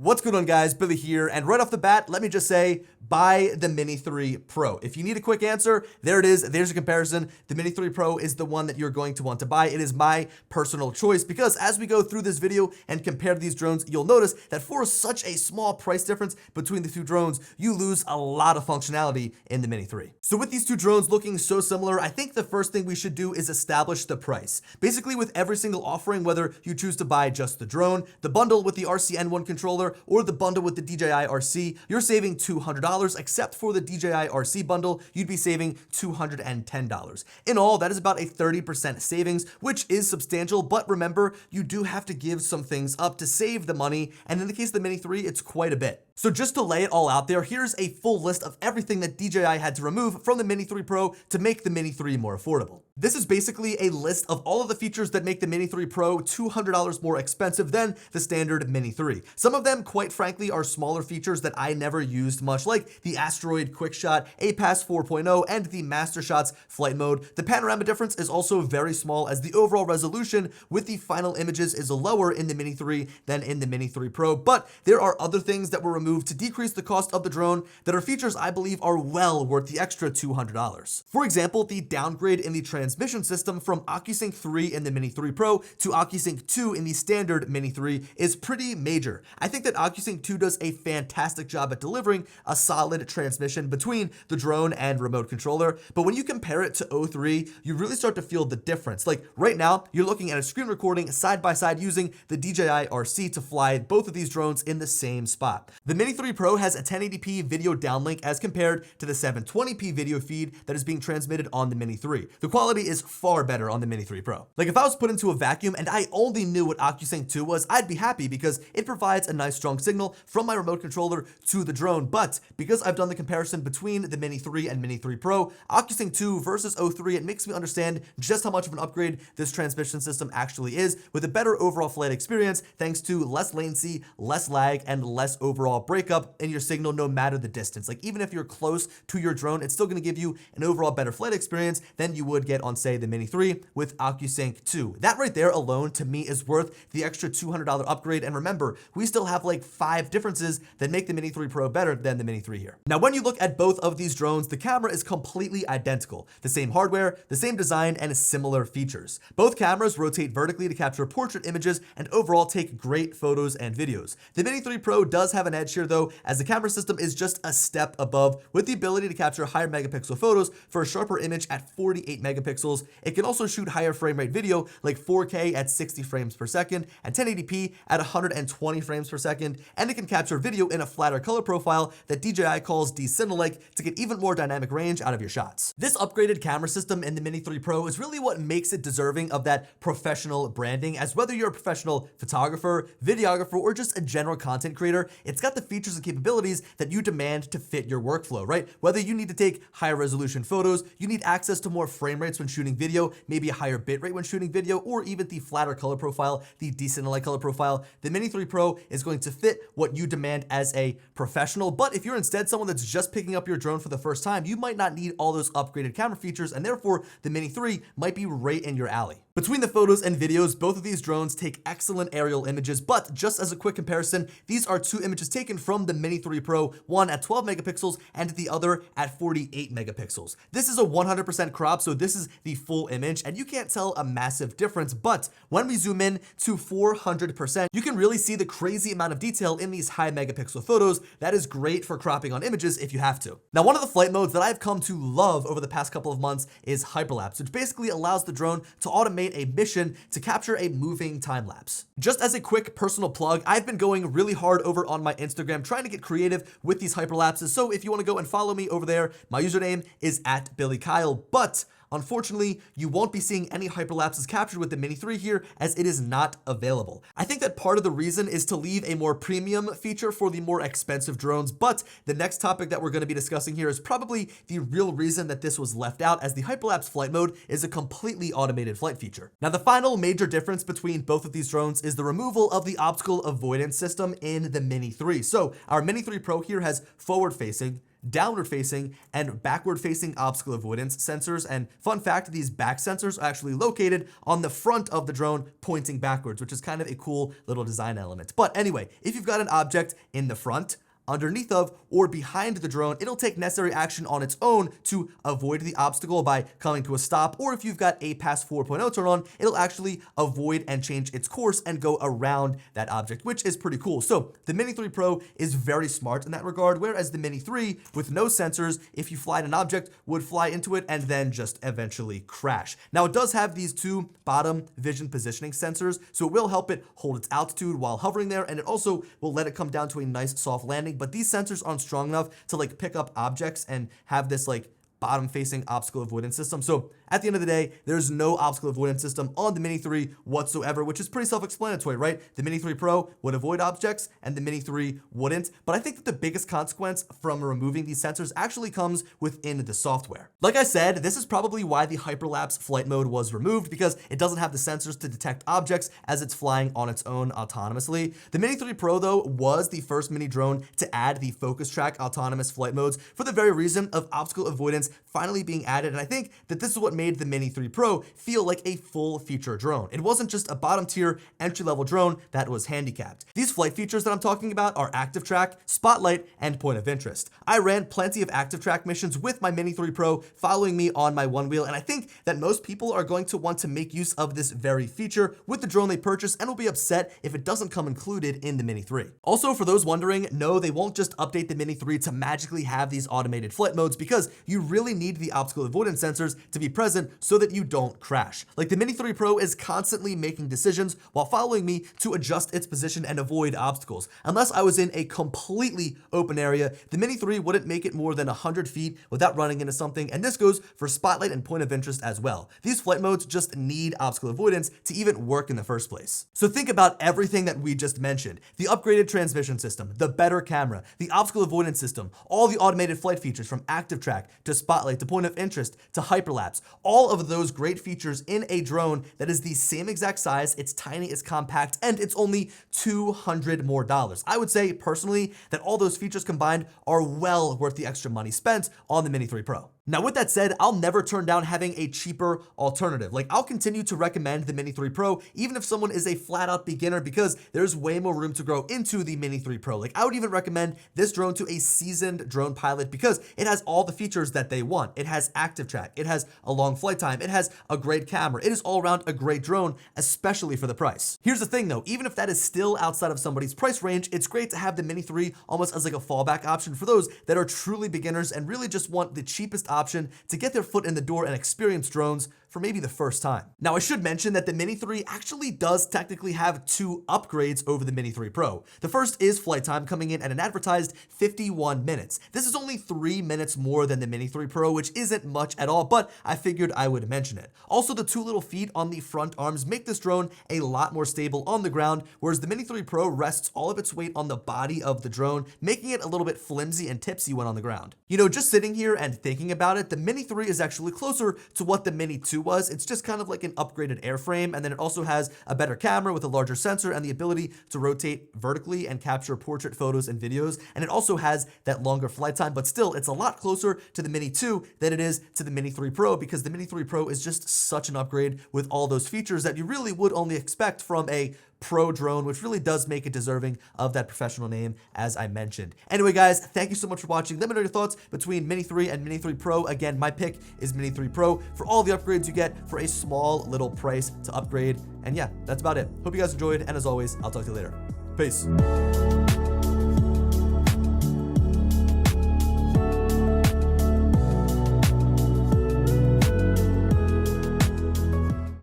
What's going on, guys? Billy here, and right off the bat, let me just say, buy the Mini 3 Pro. If you need a quick answer, there it is. There's a comparison. The Mini 3 Pro is the one that you're going to want to buy. It is my personal choice because as we go through this video and compare these drones, you'll notice that for such a small price difference between the two drones, you lose a lot of functionality in the Mini 3. So with these two drones looking so similar, I think the first thing we should do is establish the price. Basically, with every single offering, whether you choose to buy just the drone, the bundle with the RC N1 controller, or the bundle with the DJI RC, you're saving $200, except for the DJI RC bundle, you'd be saving $210. In all, that is about a 30% savings, which is substantial, but remember, you do have to give some things up to save the money, and in the case of the Mini 3, it's quite a bit. So just to lay it all out there, here's a full list of everything that DJI had to remove from the Mini 3 Pro to make the Mini 3 more affordable. This is basically a list of all of the features that make the Mini 3 Pro $200 more expensive than the standard Mini 3. Some of them, quite frankly, are smaller features that I never used much, like the Asteroid Quick Shot, APAS 4.0, and the Master Shots Flight Mode. The panorama difference is also very small, as the overall resolution with the final images is lower in the Mini 3 than in the Mini 3 Pro, but there are other things that were removed to decrease the cost of the drone that are features I believe are well worth the extra $200. For example, the downgrade in the transmission system from OcuSync 3 in the Mini 3 Pro to OcuSync 2 in the standard Mini 3 is pretty major. I think that OcuSync 2 does a fantastic job at delivering a solid transmission between the drone and remote controller, but when you compare it to O3, you really start to feel the difference. Like right now, you're looking at a screen recording side by side using the DJI RC to fly both of these drones in the same spot. The Mini 3 Pro has a 1080p video downlink as compared to the 720p video feed that is being transmitted on the Mini 3. The quality is far better on the Mini 3 Pro. Like if I was put into a vacuum and I only knew what OcuSync 2 was, I'd be happy because it provides a nice strong signal from my remote controller to the drone. But because I've done the comparison between the Mini 3 and Mini 3 Pro, OcuSync 2 versus O3, it makes me understand just how much of an upgrade this transmission system actually is, with a better overall flight experience thanks to less latency, less lag, and less overall breakup in your signal no matter the distance. Like even if you're close to your drone, it's still going to give you an overall better flight experience than you would get on, say, the Mini 3 with OcuSync 2. That right there alone to me is worth the extra $200 upgrade. And remember, we still have like 5 differences that make the Mini 3 Pro better than the Mini 3 here. Now, when you look at both of these drones, the camera is completely identical. The same hardware, the same design, and similar features. Both cameras rotate vertically to capture portrait images and overall take great photos and videos. The Mini 3 Pro does have an edge here though, as the camera system is just a step above with the ability to capture higher megapixel photos for a sharper image at 48 megapixels. It can also shoot higher frame rate video like 4K at 60 frames per second and 1080p at 120 frames per second, and it can capture video in a flatter color profile that DJI calls D-Cinelike to get even more dynamic range out of your shots. This upgraded camera system in the Mini 3 Pro is really what makes it deserving of that professional branding, as whether you're a professional photographer, videographer, or just a general content creator, it's got the features and capabilities that you demand to fit your workflow, right? Whether you need to take higher resolution photos, you need access to more frame rates when shooting video, maybe a higher bit rate when shooting video, or even the flatter color profile, the D-Cinelike color profile, the Mini 3 Pro is going to fit what you demand as a professional. But if you're instead someone that's just picking up your drone for the first time, you might not need all those upgraded camera features, and therefore the Mini 3 might be right in your alley. Between the photos and videos, both of these drones take excellent aerial images, but just as a quick comparison, these are 2 images taken from the Mini 3 Pro, one at 12 megapixels and the other at 48 megapixels. This is a 100% crop, so this is the full image, and you can't tell a massive difference, but when we zoom in to 400%, you can really see the crazy amount of detail in these high megapixel photos. That is great for cropping on images if you have to. Now, one of the flight modes that I've come to love over the past couple of months is Hyperlapse, which basically allows the drone to automate a mission to capture a moving time lapse. Just as a quick personal plug, I've been going really hard over on my Instagram trying to get creative with these hyperlapses, so if you want to go and follow me over there, my username is @BillyKyle, but unfortunately, you won't be seeing any hyperlapses captured with the Mini 3 here, as it is not available. I think that part of the reason is to leave a more premium feature for the more expensive drones, but the next topic that we're going to be discussing here is probably the real reason that this was left out, as the hyperlapse flight mode is a completely automated flight feature. Now, the final major difference between both of these drones is the removal of the Obstacle Avoidance system in the Mini 3. So our Mini 3 Pro here has forward-facing, downward facing, and backward facing obstacle avoidance sensors. And fun fact, these back sensors are actually located on the front of the drone pointing backwards, which is kind of a cool little design element. But anyway, if you've got an object in the front, underneath of, or behind the drone, it'll take necessary action on its own to avoid the obstacle by coming to a stop, or if you've got APAS 4.0 turned on, it'll actually avoid and change its course and go around that object, which is pretty cool. So the Mini 3 Pro is very smart in that regard, whereas the Mini 3 with no sensors, if you fly at an object, would fly into it and then just eventually crash. Now it does have these two bottom vision positioning sensors, so it will help it hold its altitude while hovering there, and it also will let it come down to a nice soft landing. But these sensors aren't strong enough to like pick up objects and have this like bottom facing obstacle avoidance system. So at the end of the day, there's no obstacle avoidance system on the Mini 3 whatsoever, which is pretty self-explanatory, right? The Mini 3 Pro would avoid objects and the Mini 3 wouldn't. But I think that the biggest consequence from removing these sensors actually comes within the software. Like I said, this is probably why the Hyperlapse flight mode was removed, because it doesn't have the sensors to detect objects as it's flying on its own autonomously. The Mini 3 Pro though was the first mini drone to add the focus track autonomous flight modes for the very reason of obstacle avoidance finally being added. And I think that this is what made the Mini 3 Pro feel like a full feature drone. It wasn't just a bottom tier entry level drone that was handicapped. These flight features that I'm talking about are Activetrack, Spotlight, and Point of Interest. I ran plenty of Activetrack missions with my Mini 3 Pro following me on my one wheel, and I think that most people are going to want to make use of this very feature with the drone they purchase and will be upset if it doesn't come included in the Mini 3. Also, for those wondering, no, they won't just update the Mini 3 to magically have these automated flight modes, because you really need the obstacle avoidance sensors to be present so that you don't crash. Like the Mini 3 Pro is constantly making decisions while following me to adjust its position and avoid obstacles. Unless I was in a completely open area, the Mini 3 wouldn't make it more than 100 feet without running into something, and this goes for Spotlight and Point of Interest as well. These flight modes just need obstacle avoidance to even work in the first place. So think about everything that we just mentioned: the upgraded transmission system, the better camera, the obstacle avoidance system, all the automated flight features from Activetrack to Spotlight to Point of Interest to Hyperlapse, all of those great features in a drone that is the same exact size, it's tiny, it's compact, and it's only $200 more. I would say personally that all those features combined are well worth the extra money spent on the Mini 3 Pro. Now with that said, I'll never turn down having a cheaper alternative. Like I'll continue to recommend the Mini 3 Pro even if someone is a flat out beginner, because there's way more room to grow into the Mini 3 Pro. Like I would even recommend this drone to a seasoned drone pilot because it has all the features that they want. It has Activetrack, it has a long flight time, it has a great camera, it is all around a great drone, especially for the price. Here's the thing though, even if that is still outside of somebody's price range, it's great to have the Mini 3 almost as like a fallback option for those that are truly beginners and really just want the cheapest option to get their foot in the door and experience drones for maybe the first time. Now I should mention that the Mini 3 actually does technically have two upgrades over the Mini 3 Pro. The first is flight time, coming in at an advertised 51 minutes. This is only 3 minutes more than the Mini 3 Pro, which isn't much at all, but I figured I would mention it. Also, the two little feet on the front arms make this drone a lot more stable on the ground, whereas the Mini 3 Pro rests all of its weight on the body of the drone, making it a little bit flimsy and tipsy when on the ground. You know, just sitting here and thinking about it, the Mini 3 is actually closer to what the Mini 2 was. It's just kind of like an upgraded airframe, and then it also has a better camera with a larger sensor and the ability to rotate vertically and capture portrait photos and videos, and it also has that longer flight time, but still it's a lot closer to the Mini 2 than it is to the Mini 3 Pro, because the Mini 3 Pro is just such an upgrade with all those features that you really would only expect from a Pro drone, which really does make it deserving of that professional name, as I mentioned. Anyway, guys, thank you so much for watching. Let me know your thoughts between Mini 3 and Mini 3 Pro. Again, my pick is Mini 3 Pro for all the upgrades you get for a small little price to upgrade. And yeah, that's about it. Hope you guys enjoyed, and as always, I'll talk to you later. Peace.